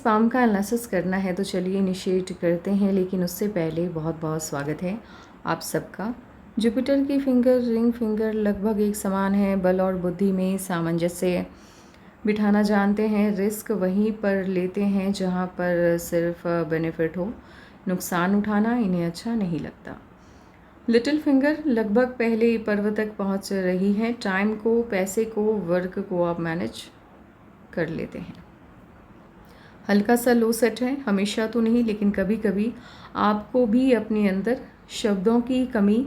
Palm का analysis करना है तो चलिए इनिशिएट करते हैं, लेकिन उससे पहले बहुत बहुत स्वागत है आप सबका। जुपिटर की फिंगर रिंग फिंगर लगभग एक समान है। बल और बुद्धि में सामंजस्य बिठाना जानते हैं। रिस्क वहीं पर लेते हैं जहां पर सिर्फ बेनिफिट हो। नुकसान उठाना इन्हें अच्छा नहीं लगता। लिटिल फिंगर लगभग पहले पर्व तक पहुंच रही है। टाइम को, पैसे को, वर्क को आप मैनेज कर लेते हैं। हल्का सा लो सेट है, हमेशा तो नहीं लेकिन कभी कभी आपको भी अपने अंदर शब्दों की कमी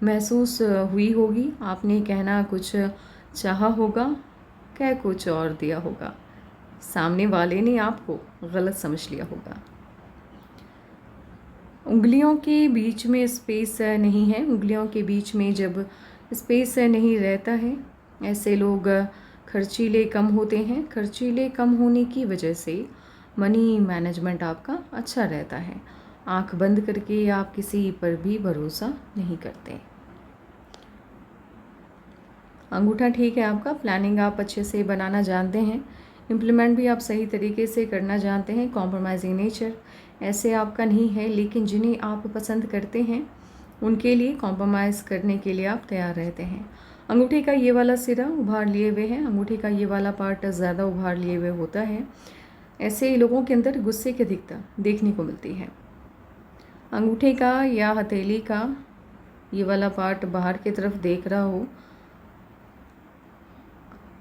महसूस हुई होगी। आपने कहना कुछ चाहा होगा, कह कुछ और दिया होगा। सामने वाले ने आपको गलत समझ लिया होगा। उंगलियों के बीच में स्पेस नहीं है। उंगलियों के बीच में जब स्पेस नहीं रहता है, ऐसे लोग खर्चीले कम होते हैं। खर्चीले कम होने की वजह से मनी मैनेजमेंट आपका अच्छा रहता है। आंख बंद करके आप किसी पर भी भरोसा नहीं करते। अंगूठा ठीक है आपका। प्लानिंग आप अच्छे से बनाना जानते हैं। इम्प्लीमेंट भी आप सही तरीके से करना जानते हैं। कॉम्प्रोमाइजिंग नेचर ऐसे आपका नहीं है, लेकिन जिन्हें आप पसंद करते हैं उनके लिए कॉम्प्रोमाइज़ करने के लिए आप तैयार रहते हैं। अंगूठे का ये वाला सिरा उभार लिए हुए है। अंगूठे का ये वाला पार्ट ज़्यादा उभार लिए हुए होता है। ऐसे लोगों के अंदर गुस्से की अधिकता देखने को मिलती है। अंगूठे का या हथेली का ये वाला पार्ट बाहर की तरफ देख रहा हो,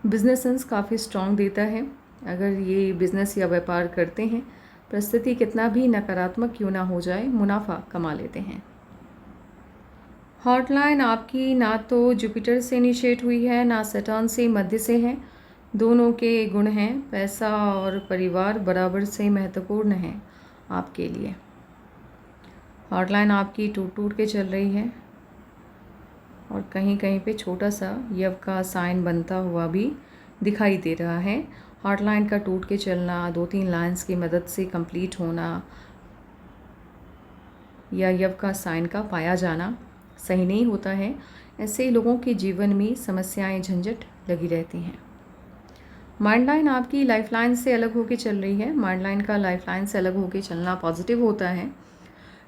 बिजनेस सेंस काफ़ी स्ट्रॉन्ग देता है। अगर ये बिजनेस या व्यापार करते हैं, परिस्थिति कितना भी नकारात्मक क्यों ना हो जाए, मुनाफा कमा लेते हैं। हॉटलाइन आपकी ना तो जुपिटर से इनिशिएट हुई है, ना सैटर्न से, मध्य से है। दोनों के गुण हैं। पैसा और परिवार बराबर से महत्वपूर्ण हैं आपके लिए। हॉटलाइन आपकी टूट टूट के चल रही है और कहीं कहीं पे छोटा सा यव का साइन बनता हुआ भी दिखाई दे रहा है। हॉटलाइन का टूट के चलना, 2-3 लाइन्स की मदद से कंप्लीट होना या यव का साइन का पाया जाना सही नहीं होता है। ऐसे लोगों के जीवन में समस्याएं, झंझट लगी रहती हैं। माइंड लाइन आपकी लाइफ लाइन से अलग होकर चल रही है। माइंड लाइन का लाइफ लाइन से अलग होकर चलना पॉजिटिव होता है।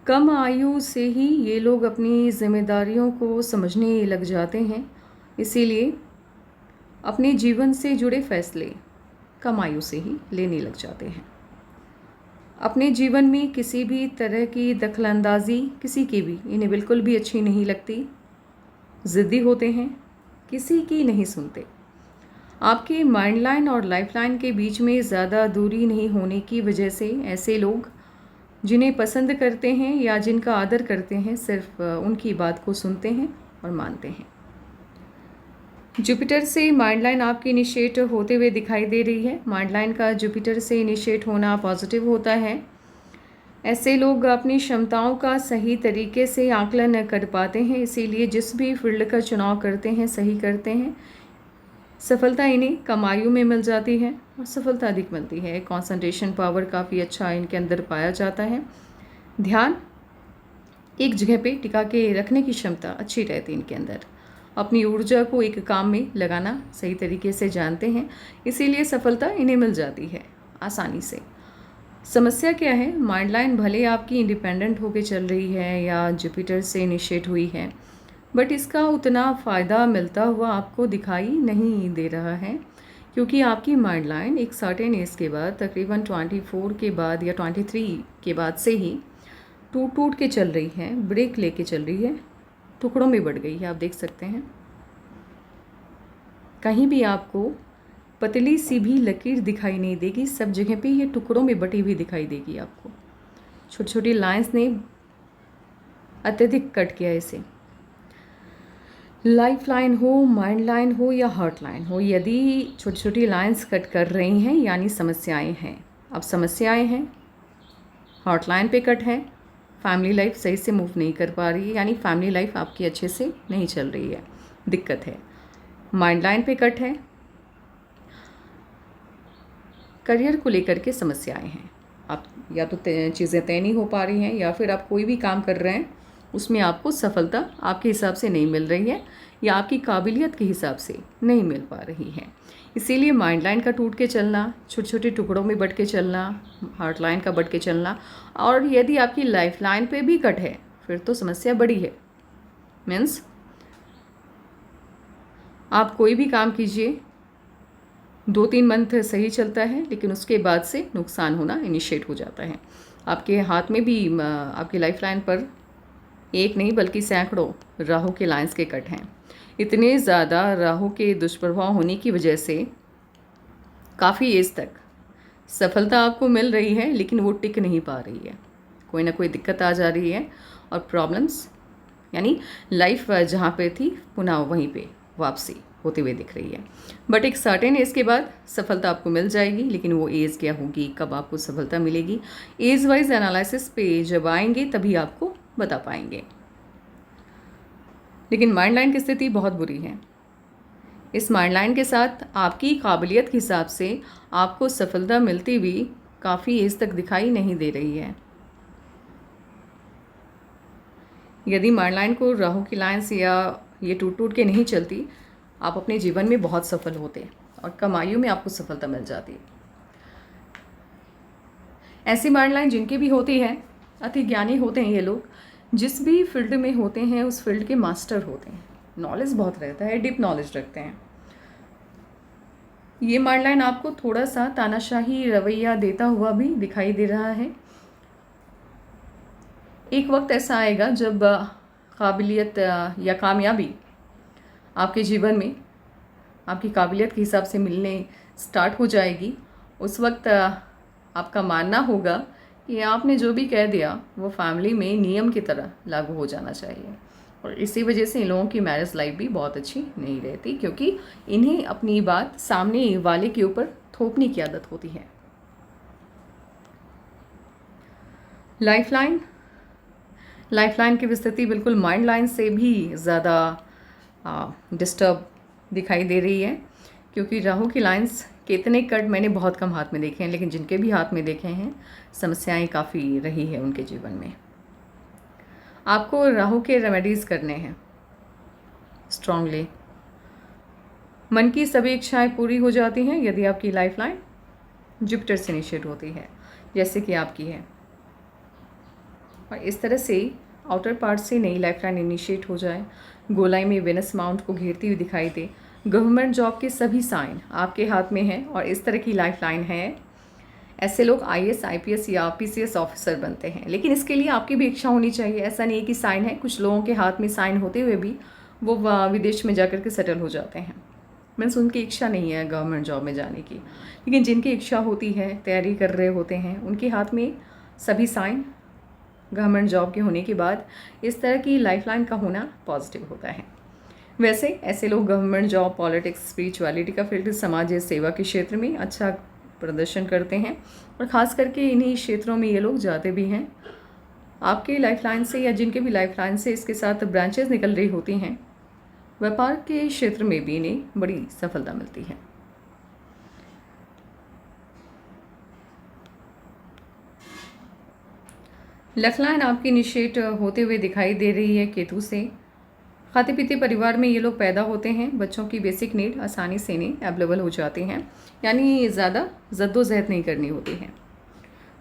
कम आयु से ही ये लोग अपनी जिम्मेदारियों को समझने लग जाते हैं, इसीलिए अपने जीवन से जुड़े फैसले कम आयु से ही लेने लग जाते हैं। अपने जीवन में किसी भी तरह की दखलंदाजी किसी की भी इन्हें बिल्कुल भी अच्छी नहीं लगती। ज़िद्दी होते हैं, किसी की नहीं सुनते। आपके माइंड लाइन और लाइफ लाइन के बीच में ज़्यादा दूरी नहीं होने की वजह से ऐसे लोग जिन्हें पसंद करते हैं या जिनका आदर करते हैं, सिर्फ उनकी बात को सुनते हैं और मानते हैं। जुपिटर से माइंड लाइन आपकी इनिशिएट होते हुए दिखाई दे रही है। माइंड लाइन का जुपिटर से इनिशिएट होना पॉजिटिव होता है। ऐसे लोग अपनी क्षमताओं का सही तरीके से आकलन कर पाते हैं, इसीलिए जिस भी फील्ड का चुनाव करते हैं सही करते हैं। सफलता इन्हें कम आयु में मिल जाती है और सफलता अधिक मिलती है। कंसंट्रेशन पावर काफ़ी अच्छा इनके अंदर पाया जाता है। ध्यान एक जगह पे टिका के रखने की क्षमता अच्छी रहती है इनके अंदर। अपनी ऊर्जा को एक काम में लगाना सही तरीके से जानते हैं, इसीलिए सफलता इन्हें मिल जाती है आसानी से। समस्या क्या है? माइंड लाइन भले आपकी इंडिपेंडेंट होके चल रही है या जुपिटर से इनिशिएट हुई है, बट इसका उतना फ़ायदा मिलता हुआ आपको दिखाई नहीं दे रहा है, क्योंकि आपकी माइंड लाइन एक सर्टेन एज के बाद, तकरीबन 24 के बाद या 23 के बाद से ही टूट टूट के चल रही है, ब्रेक लेके चल रही है, टुकड़ों में बढ़ गई है। आप देख सकते हैं कहीं भी आपको पतली सी भी लकीर दिखाई नहीं देगी, सब जगह पे ये टुकड़ों में बटी हुई दिखाई देगी आपको। छोटी छोटी लाइंस ने अत्यधिक कट किया इसे। लाइफ लाइन हो, माइंड लाइन हो या हार्ट लाइन हो, यदि छोटी छोटी लाइंस कट कर रही हैं यानी समस्याएं हैं। अब समस्याएं हैं, हार्ट लाइन पे कट है, फैमिली लाइफ सही से मूव नहीं कर पा रही है, यानी फैमिली लाइफ आपकी अच्छे से नहीं चल रही है, दिक्कत है। माइंड लाइन पे कट है, करियर को लेकर के समस्याएं हैं। आप या तो चीज़ें तय नहीं हो पा रही हैं, या फिर आप कोई भी काम कर रहे हैं उसमें आपको सफलता आपके हिसाब से नहीं मिल रही है या आपकी काबिलियत के हिसाब से नहीं मिल पा रही है। इसीलिए माइंड लाइन का टूट के चलना, छोटे छोटे टुकड़ों में बट के चलना, हार्ट लाइन का बट के चलना, और यदि आपकी लाइफ लाइन पे भी कट है फिर तो समस्या बड़ी है। मीन्स आप कोई भी काम कीजिए, 2-3 मंथ सही चलता है, लेकिन उसके बाद से नुकसान होना इनिशिएट हो जाता है। आपके हाथ में भी आपकी लाइफ लाइन पर एक नहीं बल्कि सैकड़ों राहु के लाइंस के कट हैं। इतने ज़्यादा राहु के दुष्प्रभाव होने की वजह से काफ़ी एज तक सफलता आपको मिल रही है, लेकिन वो टिक नहीं पा रही है। कोई ना कोई दिक्कत आ जा रही है और प्रॉब्लम्स, यानी लाइफ जहाँ पे थी पुनः वहीं पे वापसी होते हुए दिख रही है। बट एक सर्टेन एज के बाद सफलता आपको मिल जाएगी, लेकिन वो एज क्या होगी, कब आपको सफलता मिलेगी, एज वाइज एनालिसिस पे जब आएंगे तभी आपको बता पाएंगे। लेकिन माइंड लाइन की स्थिति बहुत बुरी है। इस माइंड लाइन के साथ आपकी काबिलियत के हिसाब से आपको सफलता मिलती हुई काफ़ी एज तक दिखाई नहीं दे रही है। यदि माइंड लाइन को राहु की लाइंस या ये टूट टूट के नहीं चलती, आप अपने जीवन में बहुत सफल होते और कम आयु में आपको सफलता मिल जाती। ऐसी माइंड लाइन जिनकी भी होती है, अति ज्ञानी होते हैं ये लोग, जिस भी फील्ड में होते हैं उस फील्ड के मास्टर होते हैं, नॉलेज बहुत रहता है, डीप नॉलेज रखते हैं। ये माइंड लाइन आपको थोड़ा सा तानाशाही रवैया देता हुआ भी दिखाई दे रहा है। एक वक्त ऐसा आएगा जब काबिलियत या कामयाबी आपके जीवन में आपकी काबिलियत के हिसाब से मिलने स्टार्ट हो जाएगी। उस वक्त आपका मानना होगा कि आपने जो भी कह दिया वो फैमिली में नियम की तरह लागू हो जाना चाहिए, और इसी वजह से इन लोगों की मैरिज लाइफ भी बहुत अच्छी नहीं रहती, क्योंकि इन्हें अपनी बात सामने वाले के ऊपर थोपने की आदत होती है। लाइफ लाइन की स्थिति बिल्कुल माइंड लाइन से भी ज़्यादा डिस्टर्ब दिखाई दे रही है, क्योंकि राहु की लाइंस के इतने कट मैंने बहुत कम हाथ में देखे हैं, लेकिन जिनके भी हाथ में देखे हैं समस्याएं काफ़ी रही है उनके जीवन में। आपको राहु के रेमेडीज़ करने हैं स्ट्रांगली। मन की सभी इच्छाएं पूरी हो जाती हैं यदि आपकी लाइफ लाइन जुपिटर से इनिशिएट होती है, जैसे कि आपकी है, और इस तरह से आउटर पार्ट से नई लाइफ लाइन इनिशिएट हो जाए, गोलाई में वेनस माउंट को घेरती हुई दिखाई दे, गवर्नमेंट जॉब के सभी साइन आपके हाथ में हैं और इस तरह की लाइफ लाइन है, ऐसे लोग IAS IPS या PCS ऑफिसर बनते हैं। लेकिन इसके लिए आपकी भी इच्छा होनी चाहिए। ऐसा नहीं है कि साइन है, कुछ लोगों के हाथ में साइन होते हुए भी वो विदेश में जाकर के सेटल हो जाते हैं। मीन्स उनकी इच्छा नहीं है गवर्नमेंट जॉब में जाने की, लेकिन जिनकी इच्छा होती है, तैयारी कर रहे होते हैं, उनके हाथ में सभी साइन गवर्नमेंट जॉब के होने के बाद इस तरह की लाइफ लाइन का होना पॉजिटिव होता है। वैसे ऐसे लोग गवर्नमेंट जॉब, पॉलिटिक्स, स्पिरिचुअलिटी का फील्ड, समाज सेवा के क्षेत्र में अच्छा प्रदर्शन करते हैं, और ख़ास करके इन्हीं क्षेत्रों में ये लोग जाते भी हैं। आपके लाइफ लाइन से या जिनके भी लाइफ लाइन से इसके साथ ब्रांचेस निकल रही होती हैं, व्यापार के क्षेत्र में भी इन्हें बड़ी सफलता मिलती है। लक लाइन आपकी इनिशिएट होते हुए दिखाई दे रही है केतु से। खाते पीते परिवार में ये लोग पैदा होते हैं। बच्चों की बेसिक नीड आसानी से नहीं अवेलेबल हो जाती हैं, यानी ज़्यादा जद्दोजहद नहीं करनी होती है।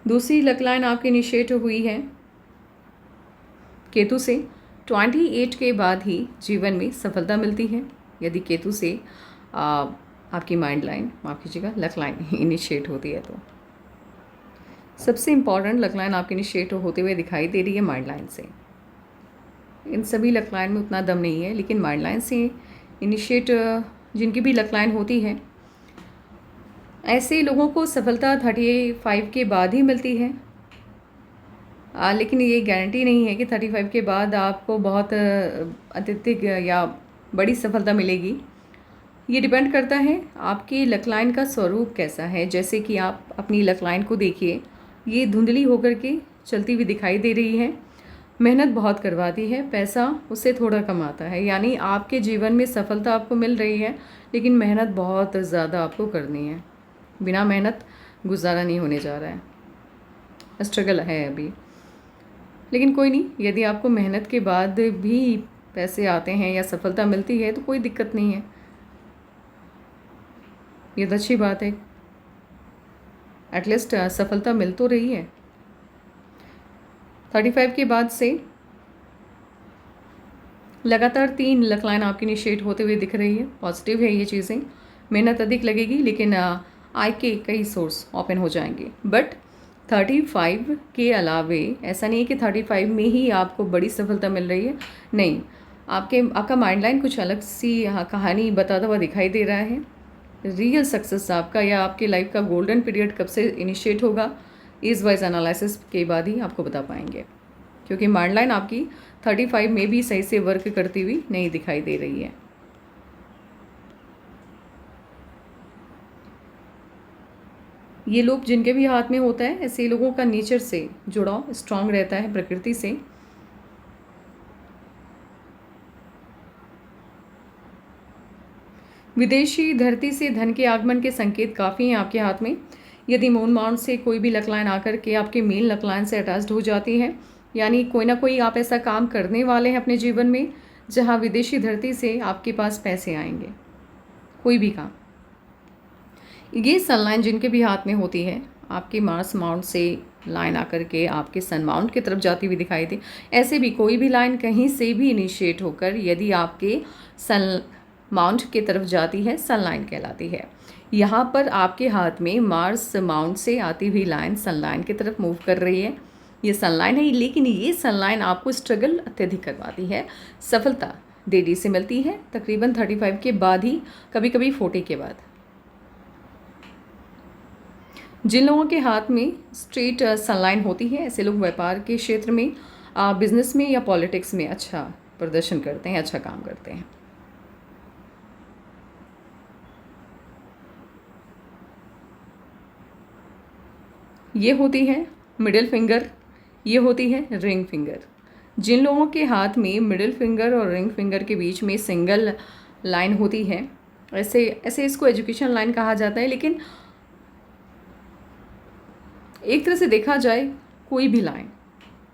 दूसरी लक लाइन आपकी इनिशिएट हुई है केतु से। 28 के बाद ही जीवन में सफलता मिलती है यदि केतु से आपकी माइंड लाइन, माफ़ कीजिएगा, लक लाइन इनिशिएट होती है। तो सबसे इम्पॉर्टेंट लक लाइन आपकी इनिशिएट होते हुए दिखाई दे रही है माइंड लाइन से। इन सभी लक लाइन में उतना दम नहीं है, लेकिन माइंड लाइन से इनिशिएट जिनकी भी लक लाइन होती है, ऐसे लोगों को सफलता 35 के बाद ही मिलती है। लेकिन ये गारंटी नहीं है कि 35 के बाद आपको बहुत अत्यधिक या बड़ी सफलता मिलेगी। ये डिपेंड करता है आपकी लक लाइन का स्वरूप कैसा है। जैसे कि आप अपनी लक लाइन को देखिए, ये धुंधली होकर के चलती हुई दिखाई दे रही है, मेहनत बहुत करवाती है, पैसा उससे थोड़ा कम आता है, यानी आपके जीवन में सफलता आपको मिल रही है, लेकिन मेहनत बहुत ज़्यादा आपको करनी है। बिना मेहनत गुजारा नहीं होने जा रहा है, स्ट्रगल है अभी। लेकिन कोई नहीं, यदि आपको मेहनत के बाद भी पैसे आते हैं या सफलता मिलती है तो कोई दिक्कत नहीं है, ये तो अच्छी बात है। एटलीस्ट सफलता मिल तो रही है। 35 के बाद से लगातार 3 लक लाइन आपकी इनिशिएट होते हुए दिख रही है। पॉजिटिव है ये चीज़ें। मेहनत अधिक लगेगी लेकिन आय के कई सोर्स ओपन हो जाएंगे। बट 35 के अलावे ऐसा नहीं है कि 35 में ही आपको बड़ी सफलता मिल रही है, नहीं। आपका माइंड लाइन कुछ अलग सी कहानी बताता हुआ दिखाई दे रहा है। रियल सक्सेस आपका या आपकी लाइफ का गोल्डन पीरियड कब से इनिशिएट होगा, एज वाइज एनालिसिस के बाद ही आपको बता पाएंगे, क्योंकि माइंड लाइन आपकी 35 में भी सही से वर्क करती हुई नहीं दिखाई दे रही है। ये लोग जिनके भी हाथ में होता है, ऐसे लोगों का नेचर से जुड़ाव स्ट्रांग रहता है प्रकृति से। विदेशी धरती से धन के आगमन के संकेत काफ़ी हैं आपके हाथ में। यदि मून माउंट से कोई भी लक लाइन आकर के आपके मेन लक लाइन से अटैच्ड हो जाती है, यानी कोई ना कोई आप ऐसा काम करने वाले हैं अपने जीवन में जहां विदेशी धरती से आपके पास पैसे आएंगे, कोई भी काम। ये सन लाइन जिनके भी हाथ में होती है, आपके मार्स माउंट से लाइन आकर के आपके सन माउंट की तरफ जाती हुई दिखाई दे, ऐसे भी कोई भी लाइन कहीं से भी इनिशिएट होकर यदि आपके सन माउंट की तरफ जाती है, सन लाइन कहलाती है। यहाँ पर आपके हाथ में मार्स माउंट से आती हुई लाइन सन लाइन की तरफ मूव कर रही है। ये सन लाइन है, लेकिन ये सन लाइन आपको स्ट्रगल अत्यधिक करवाती है। सफलता देरी से मिलती है, तकरीबन 35 के बाद ही, कभी कभी 40 के बाद। जिन लोगों के हाथ में स्ट्रेट सनलाइन होती है, ऐसे लोग व्यापार के क्षेत्र में, बिजनेस में या पॉलिटिक्स में अच्छा प्रदर्शन करते हैं, अच्छा काम करते हैं। ये होती है मिडिल फिंगर, ये होती है रिंग फिंगर। जिन लोगों के हाथ में मिडिल फिंगर और रिंग फिंगर के बीच में सिंगल लाइन होती है, ऐसे इसको एजुकेशन लाइन कहा जाता है। लेकिन एक तरह से देखा जाए, कोई भी लाइन,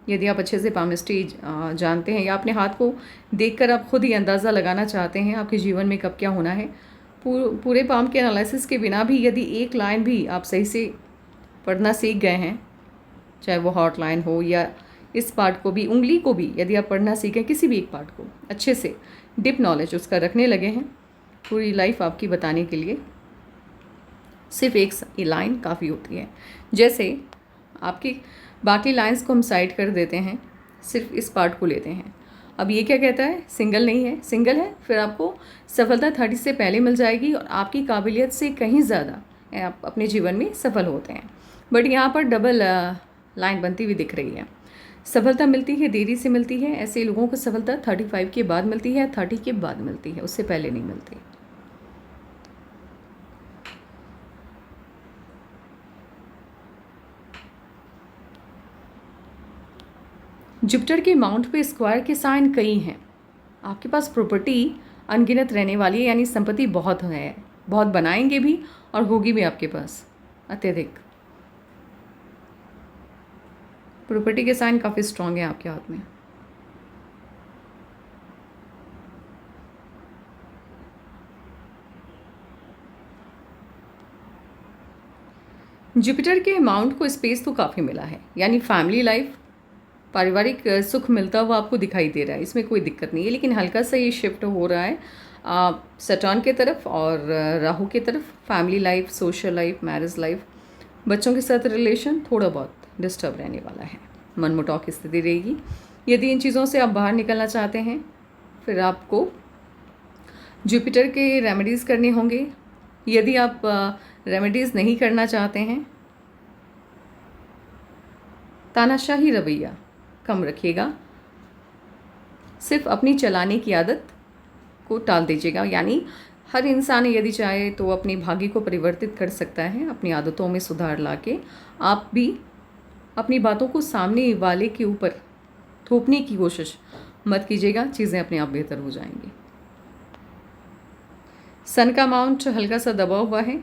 यदि आप अच्छे से पामिस्ट्री जानते हैं या अपने हाथ को देखकर आप खुद ही अंदाज़ा लगाना चाहते हैं आपके जीवन में कब क्या होना है, पूरे पाम के एनालिसिस के बिना भी यदि एक लाइन भी आप सही से पढ़ना सीख गए हैं, चाहे वो हॉट लाइन हो या इस पार्ट को भी, उंगली को भी यदि आप पढ़ना सीखें, किसी भी एक पार्ट को अच्छे से डिप नॉलेज उसका रखने लगे हैं, पूरी लाइफ आपकी बताने के लिए सिर्फ एक लाइन काफ़ी होती है। जैसे आपकी बाकी लाइंस को हम साइड कर देते हैं, सिर्फ इस पार्ट को लेते हैं। अब ये क्या कहता है, सिंगल नहीं है, सिंगल है, फिर आपको सफलता 30 से पहले मिल जाएगी और आपकी काबिलियत से कहीं ज़्यादा आप अपने जीवन में सफल होते हैं। बट यहाँ पर डबल लाइन बनती हुई दिख रही है। सफलता मिलती है, देरी से मिलती है। ऐसे लोगों को सफलता 35 के बाद मिलती है, 30 के बाद मिलती है, उससे पहले नहीं मिलती। जुपिटर के माउंट पे स्क्वायर के साइन कई हैं। आपके पास प्रॉपर्टी अनगिनत रहने वाली है, यानी संपत्ति बहुत है, बहुत बनाएंगे भी और होगी भी आपके पास अत्यधिक। प्रॉपर्टी के साइन काफ़ी स्ट्रांग है आपके हाथ में। जुपिटर के माउंट को स्पेस तो काफ़ी मिला है, यानी फैमिली लाइफ, पारिवारिक सुख मिलता हुआ आपको दिखाई दे रहा है, इसमें कोई दिक्कत नहीं है। लेकिन हल्का सा ये शिफ्ट हो रहा है सैटर्न के तरफ और राहु के तरफ। Family life, social life, marriage life, बच्चों के साथ रिलेशन थोड़ा बहुत डिस्टर्ब रहने वाला है, मनमुटाव की स्थिति रहेगी। यदि इन चीज़ों से आप बाहर निकलना चाहते हैं, फिर आपको जुपिटर के रेमेडीज़ करने होंगे। यदि आप रेमेडीज़ नहीं करना चाहते हैं, तानाशाही रवैया कम रखिएगा, सिर्फ अपनी चलाने की आदत को टाल दीजिएगा। यानी हर इंसान यदि चाहे तो अपने भाग्य को परिवर्तित कर सकता है, अपनी आदतों में सुधार लाके। आप भी अपनी बातों को सामने वाले के ऊपर थोपने की कोशिश मत कीजिएगा, चीज़ें अपने आप बेहतर हो जाएंगी। सन का माउंट हल्का सा दबा हुआ है,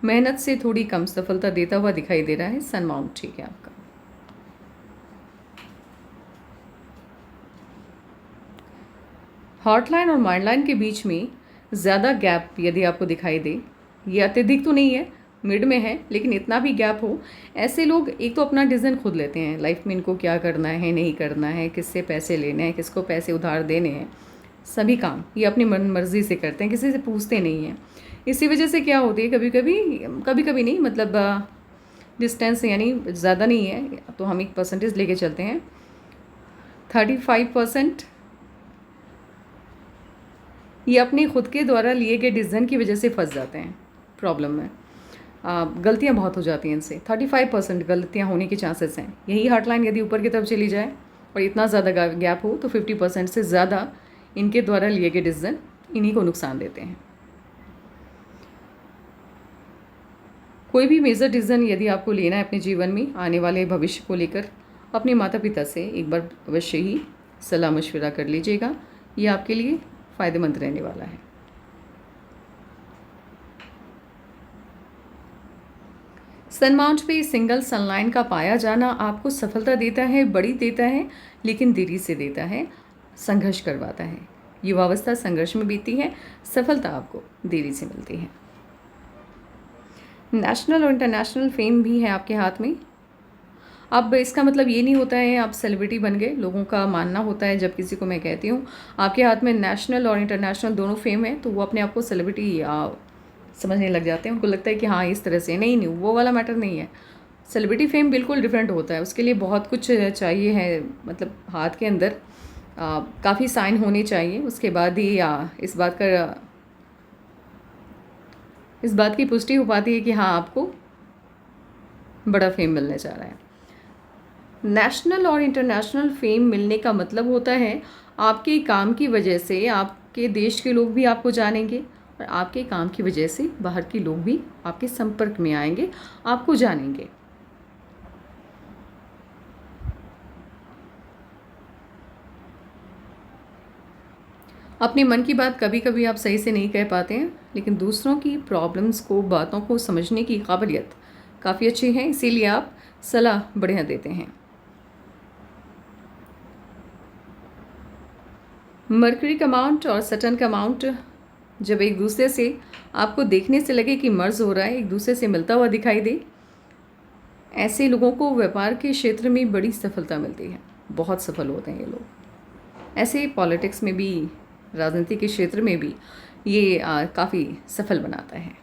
मेहनत से थोड़ी कम सफलता देता हुआ दिखाई दे रहा है। सन माउंट ठीक है आपका। हॉटलाइन और माइंडलाइन के बीच में ज़्यादा गैप यदि आपको दिखाई दे, ये अत्यधिक तो नहीं है, मिड में है, लेकिन इतना भी गैप हो, ऐसे लोग एक तो अपना डिसीजन खुद लेते हैं लाइफ में, इनको क्या करना है नहीं करना है, किससे पैसे लेने हैं, किसको पैसे उधार देने हैं, सभी काम ये अपनी मन मर्जी से करते हैं, किसी से पूछते नहीं हैं। इसी वजह से क्या होती है, कभी कभी नहीं, मतलब डिस्टेंस यानी ज़्यादा नहीं है तो हम एक परसेंटेज लेके चलते हैं, 35% ये अपने खुद के द्वारा लिए गए डिसीजन की वजह से फंस जाते हैं प्रॉब्लम में। गलतियां बहुत हो जाती हैं इनसे, 35% गलतियां होने के चांसेस हैं। यही हॉटलाइन यदि ऊपर की तरफ चली जाए और इतना ज़्यादा गैप हो तो 50% से ज़्यादा इनके द्वारा लिए गए डिसीजन इन्हीं को नुकसान देते हैं। कोई भी मेजर डिसीजन यदि आपको लेना है अपने जीवन में आने वाले भविष्य को लेकर, अपने माता पिता से एक बार अवश्य ही सलाह मशविरा कर लीजिएगा, ये आपके लिए फ़ायदेमंद रहने वाला है। सन माउंट पे सिंगल सनलाइन का पाया जाना आपको सफलता देता है, बड़ी देता है, लेकिन देरी से देता है, संघर्ष करवाता है। युवावस्था संघर्ष में बीती है, सफलता आपको देरी से मिलती है। नेशनल और इंटरनेशनल फेम भी है आपके हाथ में। अब इसका मतलब ये नहीं होता है आप सेलिब्रिटी बन गए, लोगों का मानना होता है जब किसी को मैं कहती हूँ आपके हाथ में नेशनल और इंटरनेशनल दोनों फेम है, तो वो अपने आप को सेलिब्रिटी समझने लग जाते हैं। उनको लगता है कि हाँ इस तरह से, नहीं नहीं, वो वाला मैटर नहीं है। सेलिब्रिटी फेम बिल्कुल डिफरेंट होता है, उसके लिए बहुत कुछ चाहिए है, मतलब हाथ के अंदर काफ़ी साइन होने चाहिए, उसके बाद ही इस बात की पुष्टि हो पाती है कि हाँ आपको बड़ा फेम मिलने जा रहा है। नेशनल और इंटरनेशनल फेम मिलने का मतलब होता है आपके काम की वजह से आपके देश के लोग भी आपको जानेंगे और आपके काम की वजह से बाहर के लोग भी आपके संपर्क में आएंगे, आपको जानेंगे। अपने मन की बात कभी कभी आप सही से नहीं कह पाते हैं, लेकिन दूसरों की प्रॉब्लम्स को, बातों को समझने की काबिलियत काफ़ी अच्छी है, इसीलिए आप सलाह बढ़िया देते हैं। मरकरी का अमाउंट और सटर्न का अमाउंट जब एक दूसरे से आपको देखने से लगे कि मर्ज हो रहा है, एक दूसरे से मिलता हुआ दिखाई दे, ऐसे लोगों को व्यापार के क्षेत्र में बड़ी सफलता मिलती है, बहुत सफल होते हैं ये लोग। ऐसे पॉलिटिक्स में भी, राजनीति के क्षेत्र में भी ये काफ़ी सफल बनाता है।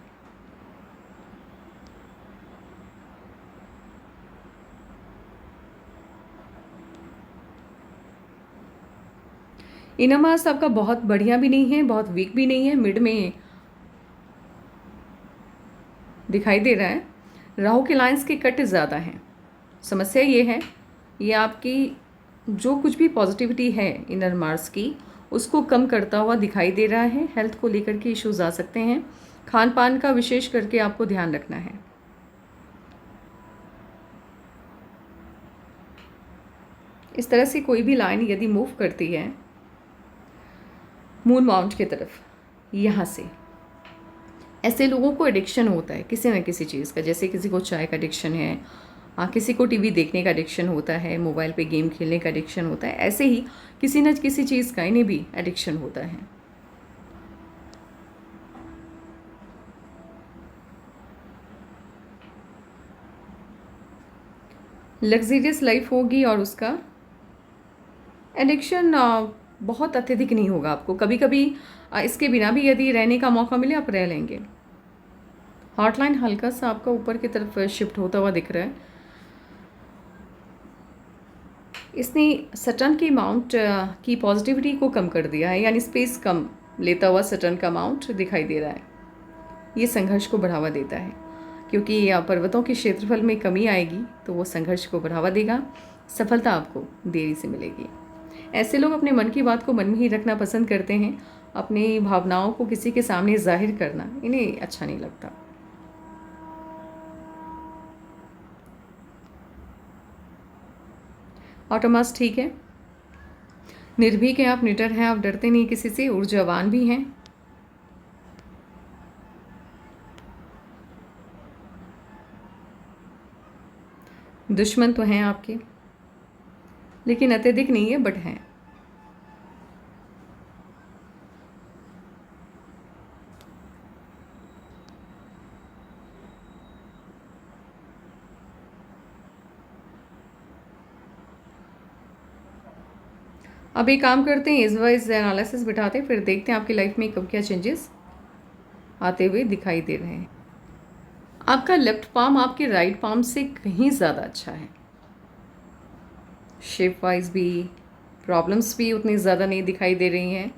इनर मास आपका बहुत बढ़िया भी नहीं है, बहुत वीक भी नहीं है, मिड में दिखाई दे रहा है। राहु के लाइंस के कट ज़्यादा हैं। समस्या ये है, ये आपकी जो कुछ भी पॉजिटिविटी है इनर मार्स की, उसको कम करता हुआ दिखाई दे रहा है। हेल्थ को लेकर के इश्यूज आ सकते हैं, खान पान का विशेष करके आपको ध्यान रखना है। इस तरह से कोई भी लाइन यदि मूव करती है मून माउंट की तरफ, यहाँ से, ऐसे लोगों को एडिक्शन होता है किसी न किसी चीज़ का। जैसे किसी को चाय का एडिक्शन है, किसी को टीवी देखने का एडिक्शन होता है, मोबाइल पे गेम खेलने का एडिक्शन होता है, ऐसे ही किसी न किसी चीज़ का इन्हें भी एडिक्शन होता है। लग्जरियस लाइफ होगी और उसका एडिक्शन बहुत अत्यधिक नहीं होगा आपको। कभी कभी इसके बिना भी यदि रहने का मौका मिले आप रह लेंगे। हॉटलाइन हल्का सा आपका ऊपर की तरफ शिफ्ट होता हुआ दिख रहा है। इसने सटर्न की अमाउंट की पॉजिटिविटी को कम कर दिया है, यानी स्पेस कम लेता हुआ सटर्न का अमाउंट दिखाई दे रहा है। ये संघर्ष को बढ़ावा देता है, क्योंकि पर्वतों के क्षेत्रफल में कमी आएगी तो वो संघर्ष को बढ़ावा देगा, सफलता आपको देरी से मिलेगी। ऐसे लोग अपने मन की बात को मन में ही रखना पसंद करते हैं। अपनी भावनाओं को किसी के सामने जाहिर करना इन्हें अच्छा नहीं लगता। ऑटोमास ठीक है, निर्भीक हैं आप, निडर हैं आप, डरते नहीं किसी से, ऊर्जावान भी हैं। दुश्मन तो हैं आपके, लेकिन अत्यधिक नहीं है, बट हैं। अब एक काम करते हैं, इस वाइज एनालिसिस बिठाते हैं, फिर देखते हैं आपकी लाइफ में कब क्या चेंजेस आते हुए दिखाई दे रहे हैं। आपका लेफ्ट पाम आपके राइट पाम से कहीं ज़्यादा अच्छा है। शेप वाइज भी प्रॉब्लम्स भी उतनी ज़्यादा नहीं दिखाई दे रही हैं।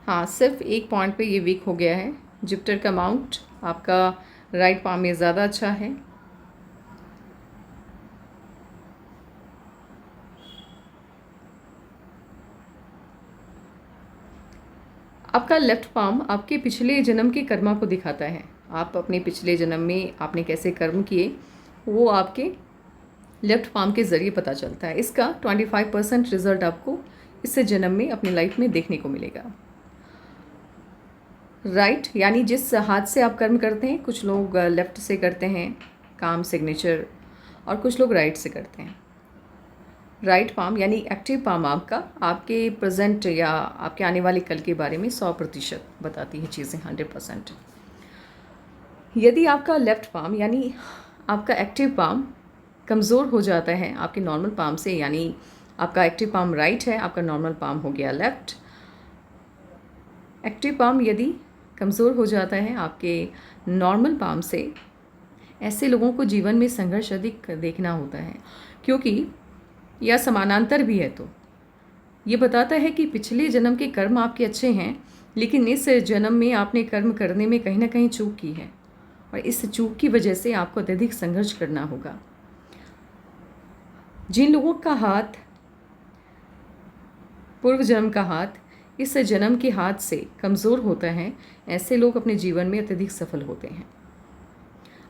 हाँ, सिर्फ एक पॉइंट पे ये वीक हो गया है। जुपिटर का माउंट आपका राइट पाम में ज़्यादा अच्छा है। आपका लेफ्ट पाम आपके पिछले जन्म के कर्मा को दिखाता है। आप अपने पिछले जन्म में आपने कैसे कर्म किए वो आपके लेफ्ट पाम के ज़रिए पता चलता है। इसका 25% रिजल्ट आपको इस जन्म में अपनी लाइफ में देखने को मिलेगा। राइट यानी जिस हाथ से आप कर्म करते हैं, कुछ लोग लेफ्ट से करते हैं काम सिग्नेचर, और कुछ लोग राइट से करते हैं। राइट पाम यानी एक्टिव पाम आपका आपके प्रेजेंट या आपके आने वाले कल के बारे में 100% बताती है चीज़ें, 100%। यदि आपका लेफ्ट पाम यानी आपका एक्टिव पाम कमज़ोर हो जाता है आपके नॉर्मल पाम से, यानी आपका एक्टिव पाम राइट है, आपका नॉर्मल पाम हो गया लेफ्ट। एक्टिव पाम यदि कमज़ोर हो जाता है आपके नॉर्मल पाम से, ऐसे लोगों को जीवन में संघर्ष अधिक देखना होता है, क्योंकि या समानांतर भी है। तो ये बताता है कि पिछले जन्म के कर्म आपके अच्छे हैं, लेकिन इस जन्म में आपने कर्म करने में कहीं ना कहीं चूक की है, और इस चूक की वजह से आपको अत्यधिक संघर्ष करना होगा। जिन लोगों का हाथ पूर्व जन्म का हाथ इस जन्म के हाथ से कमज़ोर होता है, ऐसे लोग अपने जीवन में अत्यधिक सफल होते हैं।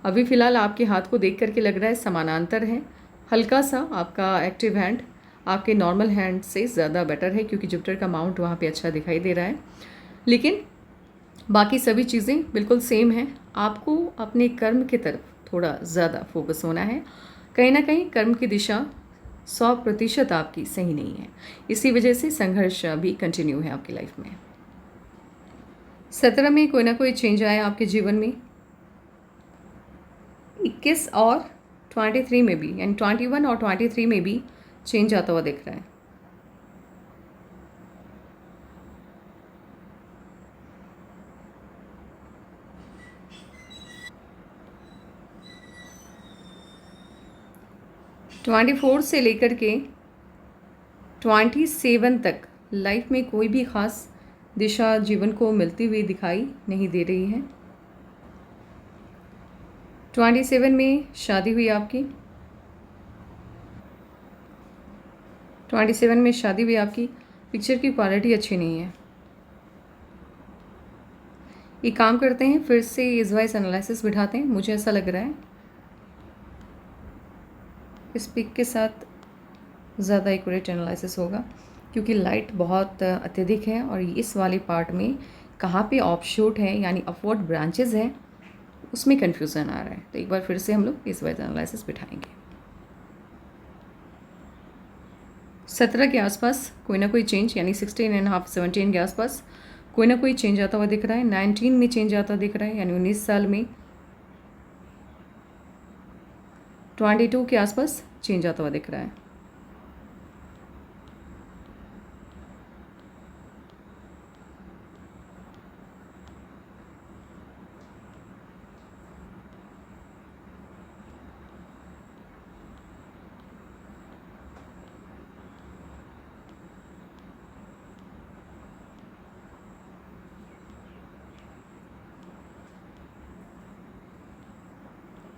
अभी फ़िलहाल आपके हाथ को देख करके लग रहा है समानांतर है, हल्का सा आपका एक्टिव हैंड आपके नॉर्मल हैंड से ज़्यादा बेटर है, क्योंकि जुपिटर का माउंट वहाँ पे अच्छा दिखाई दे रहा है। लेकिन बाकी सभी चीज़ें बिल्कुल सेम हैं। आपको अपने कर्म की तरफ थोड़ा ज़्यादा फोकस होना है। कहीं ना कहीं कर्म की दिशा 100% आपकी सही नहीं है, इसी वजह से संघर्ष भी कंटिन्यू है आपकी लाइफ में। 17 में कोई ना कोई चेंज आया आपके जीवन में, 21 और 23 में भी, यानी 21 और 23 में भी चेंज आता हुआ दिख रहा है। ट्वेंटी 24 से लेकर के 27 तक लाइफ में कोई भी ख़ास दिशा जीवन को मिलती हुई दिखाई नहीं दे रही है। 27 में शादी हुई आपकी, 27 में शादी हुई आपकी, पिक्चर की क्वालिटी अच्छी नहीं है। एक काम करते हैं, फिर से इस वाइज एनालिसिस बिठाते हैं। मुझे ऐसा लग रहा है इस पिक के साथ ज़्यादा एक्यूरेट एनालिसिस होगा, क्योंकि लाइट बहुत अत्यधिक है, और इस वाले पार्ट में कहाँ पे ऑफशूट है यानी अपवर्ड ब्रांचेस हैं, उसमें कन्फ्यूज़न आ रहा है। तो एक बार फिर से हम लोग इस वाइज एनालिसिस बिठाएंगे। 17 के आसपास कोई ना कोई चेंज, यानी 16.5 17 के आसपास कोई ना कोई चेंज आता हुआ दिख रहा है। 19 में चेंज आता दिख रहा है, यानी 19 साल में 22 के आसपास चेंज आता हुआ दिख रहा है।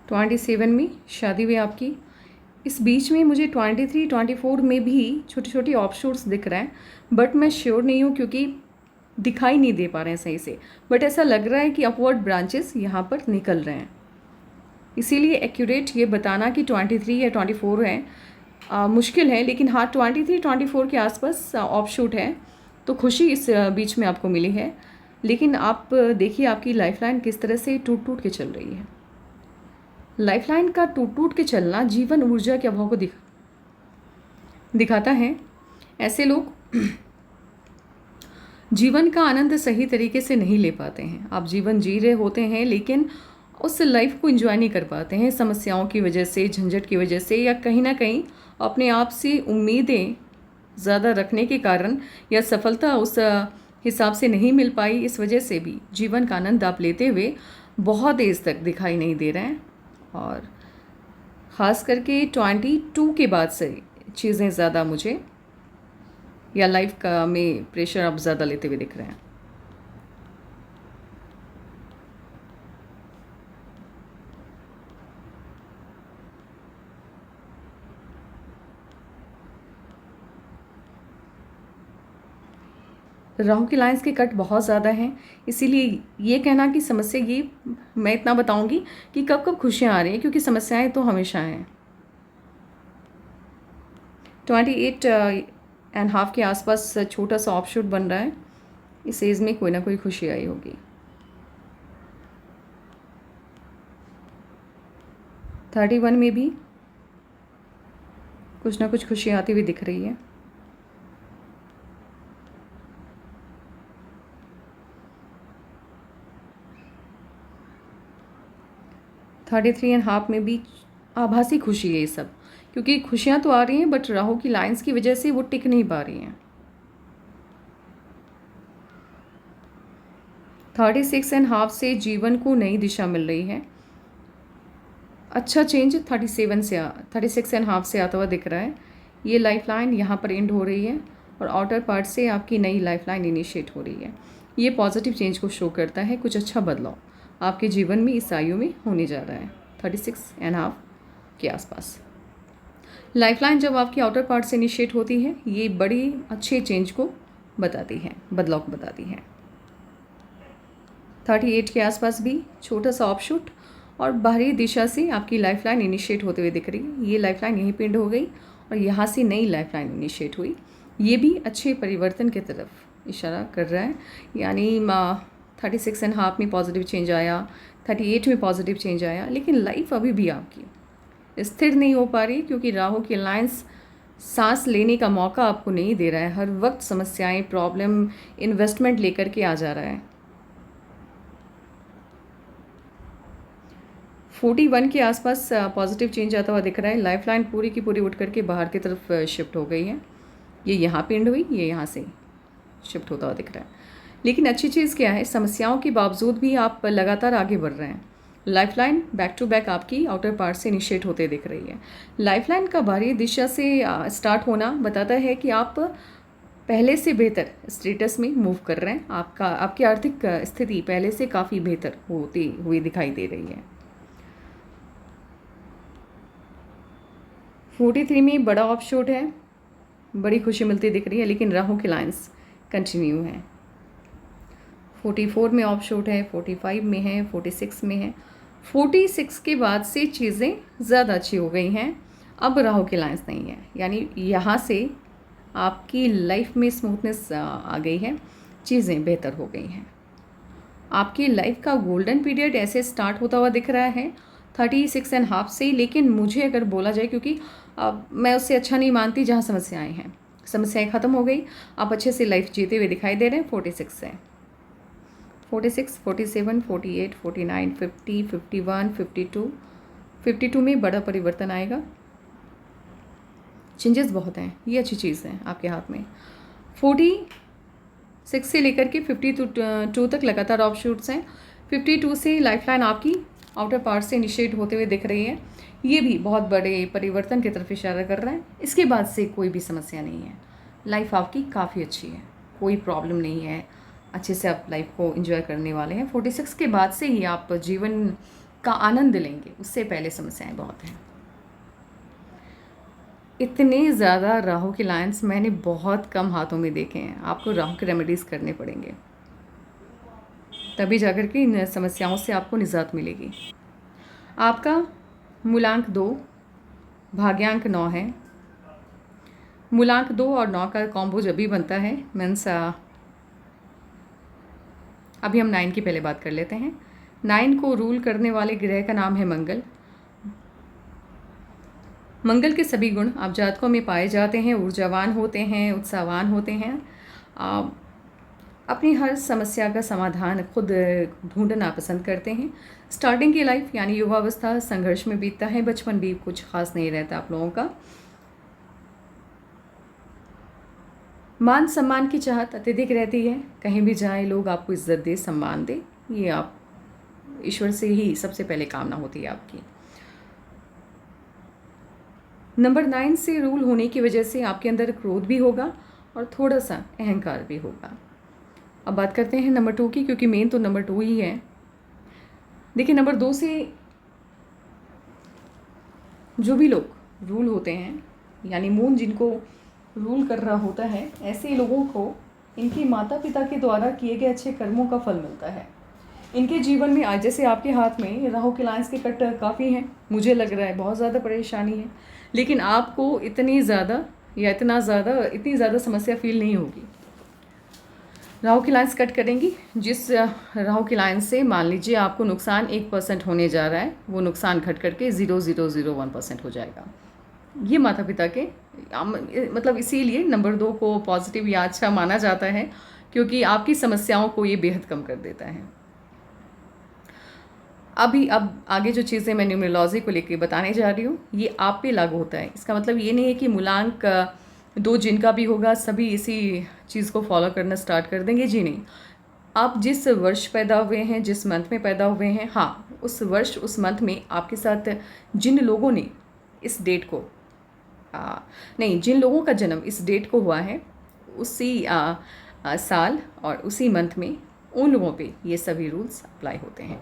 ट्वेंटी 27 में शादी हुई आपकी। इस बीच में मुझे 23 24 में भी छोटी छोटी ऑफशूट्स दिख रहे हैं, बट मैं श्योर नहीं हूँ क्योंकि दिखाई नहीं दे पा रहे हैं सही से। बट ऐसा लग रहा है कि अपवर्ड ब्रांचेस यहाँ पर निकल रहे हैं, इसीलिए एक्यूरेट ये बताना कि 23 या 24 है मुश्किल है। लेकिन हाँ, 23 24 के आसपास ऑफशूट है, तो खुशी इस बीच में आपको मिली है। लेकिन आप देखिए आपकी लाइफलाइन किस तरह से टूट टूट के चल रही है। लाइफलाइन का टूट टूट के चलना जीवन ऊर्जा के अभाव को दिखाता है। ऐसे लोग जीवन का आनंद सही तरीके से नहीं ले पाते हैं। आप जीवन जी रहे होते हैं, लेकिन उस लाइफ को एंजॉय नहीं कर पाते हैं, समस्याओं की वजह से, झंझट की वजह से, या कहीं ना कहीं अपने आप से उम्मीदें ज़्यादा रखने के कारण या सफलता उस हिसाब से नहीं मिल पाई, इस वजह से भी जीवन का आनंद आप लेते हुए बहुत एज तक दिखाई नहीं दे रहे हैं। और ख़ास करके 22 के बाद से चीज़ें ज़्यादा मुझे या लाइफ का में प्रेशर आप ज़्यादा लेते हुए दिख रहे हैं। राहु की लाइंस के कट बहुत ज़्यादा हैं, इसीलिए ये कहना कि समस्या ये मैं इतना बताऊंगी कि कब कब खुशियाँ आ रही हैं, क्योंकि समस्याएं तो हमेशा हैं। 28.5 के आसपास छोटा सा ऑफशूट बन रहा है, इस एज में कोई ना कोई खुशी आई होगी। 31 में भी कुछ ना कुछ खुशी आती हुई दिख रही है। 33.5 में भी आभासी खुशी है ये सब, क्योंकि खुशियाँ तो आ रही हैं बट राहु की लाइंस की वजह से वो टिक नहीं पा रही हैं। 36.5 से जीवन को नई दिशा मिल रही है। अच्छा चेंज 36.5 से आता हुआ दिख रहा है। ये लाइफ लाइन यहाँ पर एंड हो रही है और आउटर पार्ट से आपकी नई लाइफ लाइन इनिशिएट हो रही है। ये पॉजिटिव चेंज को शो करता है, कुछ अच्छा बदलाव आपके जीवन में इस आयु में होने जा रहा है 36.5 के आसपास। लाइफलाइन जब आपकी आउटर पार्ट से इनिशिएट होती है, ये बड़ी अच्छे चेंज को बताती है, बदलाव को बताती है। 38 के आसपास भी छोटा सा ऑफशूट और बाहरी दिशा से आपकी लाइफलाइन इनिशिएट होते हुए दिख रही है। ये लाइफलाइन यहीं पे एंड हो गई और यहाँ से नई लाइफलाइन इनिशिएट हुई। ये भी अच्छे परिवर्तन की तरफ इशारा कर रहा है, यानी 36.5 में पॉजिटिव चेंज आया, 38 में पॉजिटिव चेंज आया, लेकिन लाइफ अभी भी आपकी स्थिर नहीं हो पा रही, क्योंकि राहु की अलायंस सांस लेने का मौका आपको नहीं दे रहा है। हर वक्त समस्याएं, प्रॉब्लम, इन्वेस्टमेंट लेकर के आ जा रहा है। 41 के आसपास पॉजिटिव चेंज आता हुआ दिख रहा है। लाइफलाइन पूरी की पूरी उठ करके बाहर की तरफ शिफ्ट हो गई है। ये यहाँ पे एंड हुई, ये यहाँ से शिफ्ट होता हुआ दिख रहा है। लेकिन अच्छी चीज़ क्या है, समस्याओं के बावजूद भी आप लगातार आगे बढ़ रहे हैं। लाइफलाइन बैक टू बैक आपकी आउटर पार्ट से इनिशिएट होते दिख रही है। लाइफलाइन का बाहरी दिशा से स्टार्ट होना बताता है कि आप पहले से बेहतर स्टेटस में मूव कर रहे हैं। आपकी आर्थिक स्थिति पहले से काफ़ी बेहतर होती हुई दिखाई दे रही है। 43 में बड़ा ऑफशूट है, बड़ी खुशी मिलती दिख रही है, लेकिन राहु की लाइंस कंटिन्यू है। 44 में ऑफशूट है, 45 में है, 46 में है। 46 के बाद से चीज़ें ज़्यादा अच्छी हो गई हैं। अब राहु की लाइंस नहीं है, यानी यहाँ से आपकी लाइफ में स्मूथनेस आ गई है, चीज़ें बेहतर हो गई हैं। आपकी लाइफ का गोल्डन पीरियड ऐसे स्टार्ट होता हुआ दिख रहा है 36.5 से, लेकिन मुझे अगर बोला जाए, क्योंकि मैं उससे अच्छा नहीं मानती जहाँ समस्याएं हैं, समस्याएं ख़त्म हो गई, आप अच्छे से लाइफ जीते हुए दिखाई दे रहे हैं। 46 से 46, 47, 48, 49, 50, 51, 52, 52 में बड़ा परिवर्तन आएगा। चेंजेस बहुत हैं, ये अच्छी चीज़ है आपके हाथ में। 46 से लेकर के 52 तक लगातार ऑफशूट्स हैं। 52 से लाइफलाइन आपकी आउटर पार्ट से इनिशिएट होते हुए दिख रही है। ये भी बहुत बड़े परिवर्तन की तरफ इशारा कर रहा है। इसके बाद से कोई भी समस्या नहीं है, लाइफ आपकी काफ़ी अच्छी है, कोई प्रॉब्लम नहीं है, अच्छे से आप लाइफ को एंजॉय करने वाले हैं। 46 के बाद से ही आप जीवन का आनंद लेंगे, उससे पहले समस्याएं बहुत हैं। इतने ज़्यादा राहु के लाइंस मैंने बहुत कम हाथों में देखे हैं। आपको राहु के रेमेडीज़ करने पड़ेंगे, तभी जाकर के इन समस्याओं से आपको निजात मिलेगी। आपका मूलांक 2, भाग्यांक 9 है। मूलांक 2 और 9 का कॉम्बो जब भी बनता है, मीन्स अभी हम 9 की पहले बात कर लेते हैं। 9 को रूल करने वाले ग्रह का नाम है मंगल। मंगल के सभी गुण आप जातकों में पाए जाते हैं। ऊर्जावान होते हैं, उत्साहवान होते हैं, अपनी हर समस्या का समाधान खुद ढूंढना पसंद करते हैं। स्टार्टिंग की लाइफ यानी युवावस्था संघर्ष में बीतता है, बचपन भी कुछ खास नहीं रहता आप लोगों का। मान सम्मान की चाहत अत्यधिक रहती है। कहीं भी जाएं लोग आपको इज्जत दे, सम्मान दे, ये आप ईश्वर से ही सबसे पहले कामना होती है आपकी। नंबर 9 से रूल होने की वजह से आपके अंदर क्रोध भी होगा और थोड़ा सा अहंकार भी होगा। अब बात करते हैं नंबर 2 की, क्योंकि मेन तो नंबर 2 ही है। देखिए, नंबर 2 से जो भी लोग रूल होते हैं, यानी मून जिनको रूल कर रहा होता है, ऐसे लोगों को इनके माता पिता के द्वारा किए गए अच्छे कर्मों का फल मिलता है। इनके जीवन में आज जैसे आपके हाथ में राहु के लाइन्स के कट काफ़ी हैं, मुझे लग रहा है बहुत ज़्यादा परेशानी है, लेकिन आपको इतनी ज़्यादा समस्या फील नहीं होगी। राहु की लाइन्स कट करेंगी, जिस राहु की लाइन से मान लीजिए आपको नुकसान 1% होने जा रहा है, वो नुकसान घट करके 0.001% हो जाएगा। ये माता पिता के मतलब इसीलिए नंबर 2 को पॉजिटिव या अच्छा माना जाता है, क्योंकि आपकी समस्याओं को ये बेहद कम कर देता है। अब आगे जो चीज़ें मैं न्यूमरोलॉजी को लेकर बताने जा रही हूँ, ये आप पे लागू होता है। इसका मतलब ये नहीं है कि मूलांक 2 जिनका भी होगा सभी इसी चीज़ को फॉलो करना स्टार्ट कर देंगे, जी नहीं। आप जिस वर्ष पैदा हुए हैं, जिस मंथ में पैदा हुए हैं, हाँ, उस वर्ष उस मंथ में आपके साथ जिन लोगों ने इस डेट को जिन लोगों का जन्म इस डेट को हुआ है, उसी साल और उसी मंथ में उन लोगों पे ये सभी रूल्स अप्लाई होते हैं।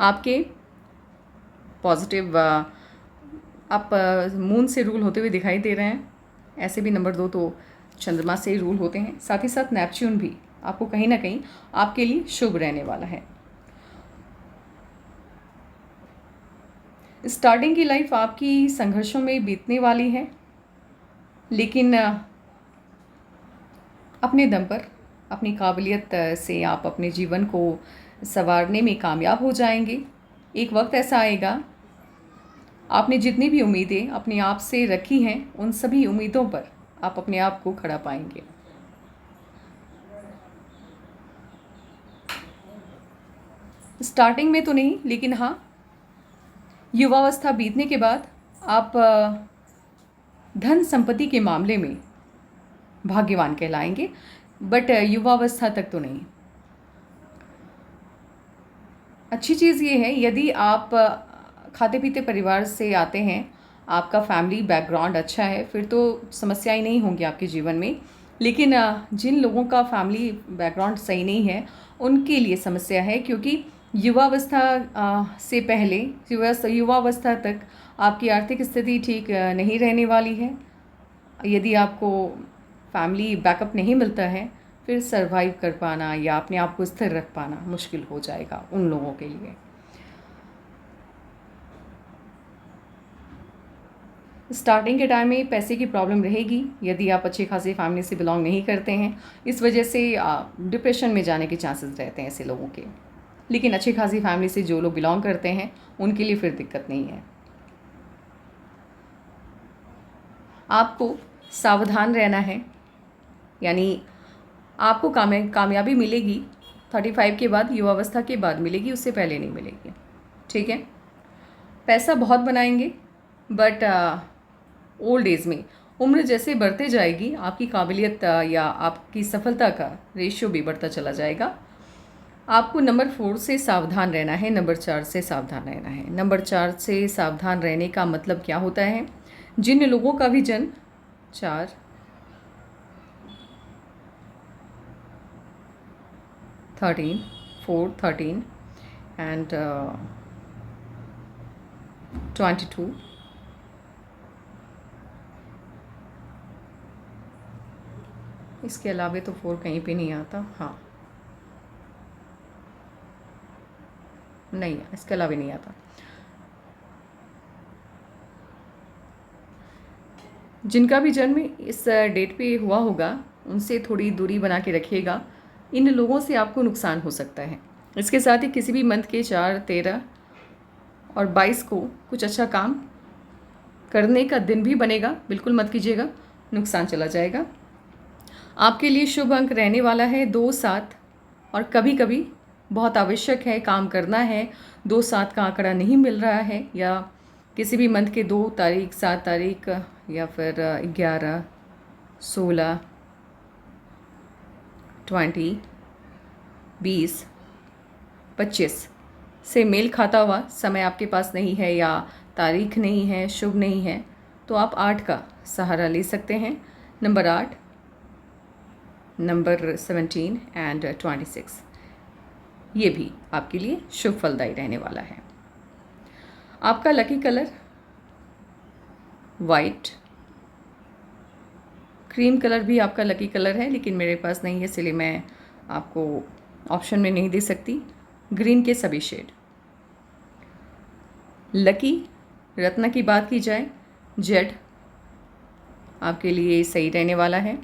आपके पॉजिटिव आप मून से रूल होते हुए दिखाई दे रहे हैं। ऐसे भी नंबर 2 तो चंद्रमा से ही रूल होते हैं। साथ ही साथ नेपच्यून भी आपको कहीं ना कहीं आपके लिए शुभ रहने वाला है। स्टार्टिंग की लाइफ आपकी संघर्षों में बीतने वाली है, लेकिन अपने दम पर, अपनी काबिलियत से आप अपने जीवन को संवारने में कामयाब हो जाएंगे। एक वक्त ऐसा आएगा, आपने जितनी भी उम्मीदें अपने आप से रखी हैं, उन सभी उम्मीदों पर आप अपने आप को खड़ा पाएंगे। स्टार्टिंग में तो नहीं, लेकिन हाँ, युवावस्था बीतने के बाद आप धन संपत्ति के मामले में भाग्यवान कहलाएंगे, बट युवावस्था तक तो नहीं। अच्छी चीज़ ये है, यदि आप खाते पीते परिवार से आते हैं, आपका फैमिली बैकग्राउंड अच्छा है, फिर तो समस्याएं नहीं होंगी आपके जीवन में। लेकिन जिन लोगों का फैमिली बैकग्राउंड सही नहीं है, उनके लिए समस्या है, क्योंकि युवावस्था से पहले युवावस्था तक आपकी आर्थिक स्थिति ठीक नहीं रहने वाली है। यदि आपको फैमिली बैकअप नहीं मिलता है, फिर सरवाइव कर पाना या अपने आप को स्थिर रख पाना मुश्किल हो जाएगा उन लोगों के लिए। स्टार्टिंग के टाइम में पैसे की प्रॉब्लम रहेगी, यदि आप अच्छी खासी फैमिली से बिलोंग नहीं करते हैं। इस वजह से डिप्रेशन में जाने के चांसेस रहते हैं ऐसे लोगों के। लेकिन अच्छी खासी फैमिली से जो लोग बिलोंग करते हैं, उनके लिए फिर दिक्कत नहीं है। आपको सावधान रहना है, यानी आपको कामयाबी मिलेगी 35 के बाद, युवावस्था के बाद मिलेगी, उससे पहले नहीं मिलेगी। ठीक है, पैसा बहुत बनाएंगे, बट ओल्ड एज में उम्र जैसे बढ़ते जाएगी, आपकी काबिलियत या आपकी सफलता का रेशियो भी बढ़ता चला जाएगा। आपको नंबर 4 से सावधान रहना है, नंबर 4 से सावधान रहना है। नंबर 4 से सावधान रहने का मतलब क्या होता है? जिन लोगों का भी जन्म 4, 13, 4, 13 एंड 22, इसके अलावा तो 4 कहीं पे नहीं आता। हाँ, नहीं, इसके अलावा नहीं आता। जिनका भी जन्म इस डेट पे हुआ होगा, उनसे थोड़ी दूरी बना के रखिएगा। इन लोगों से आपको नुकसान हो सकता है। इसके साथ ही किसी भी मंथ के 4, 13 और 22 को कुछ अच्छा काम करने का दिन भी बनेगा, बिल्कुल मत कीजिएगा, नुकसान चला जाएगा। आपके लिए शुभ अंक रहने वाला है 2, 7, और कभी कभी बहुत आवश्यक है, काम करना है, 2, 7 का आंकड़ा नहीं मिल रहा है, या किसी भी मंथ के 2 तारीख, 7 तारीख या फिर 11, 16, 20, 20, 25 से मेल खाता हुआ समय आपके पास नहीं है या तारीख नहीं है, शुभ नहीं है, तो आप 8 का सहारा ले सकते हैं। नंबर 8, नंबर 17 एंड 26, ये भी आपके लिए शुभ फलदायी रहने वाला है। आपका lucky colour white, cream colour भी आपका लकी कलर है, लेकिन मेरे पास नहीं है इसलिए मैं आपको ऑप्शन में नहीं दे सकती। ग्रीन के सभी शेड। लकी रत्न की बात की जाए, जेड आपके लिए सही रहने वाला है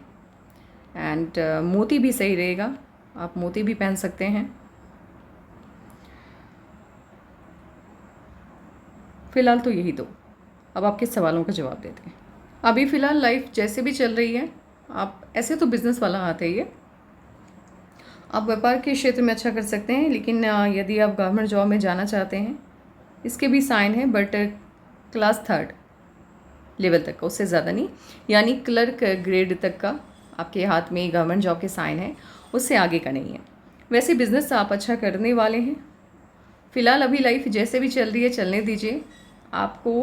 एंड मोती भी सही रहेगा, आप मोती भी पहन सकते हैं। फ़िलहाल तो यही दो। अब आपके सवालों का जवाब देते हैं। अभी फ़िलहाल लाइफ जैसे भी चल रही है, आप ऐसे तो बिज़नेस वाला हाथ है ये, आप व्यापार के क्षेत्र में अच्छा कर सकते हैं, लेकिन यदि आप गवर्नमेंट जॉब में जाना चाहते हैं, इसके भी साइन है, बट क्लास 3 लेवल तक का, उससे ज़्यादा नहीं, यानी क्लर्क ग्रेड तक का आपके हाथ में गवर्नमेंट जॉब के साइन है, उससे आगे का नहीं है। वैसे बिज़नेस आप अच्छा करने वाले हैं। फ़िलहाल अभी लाइफ जैसे भी चल रही है चलने दीजिए। आपको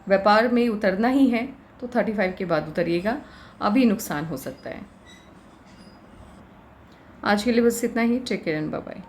व्यापार में उतरना ही है तो 35 के बाद उतरिएगा, अभी नुकसान हो सकता है। आज के लिए बस इतना ही। Take care and bye bye.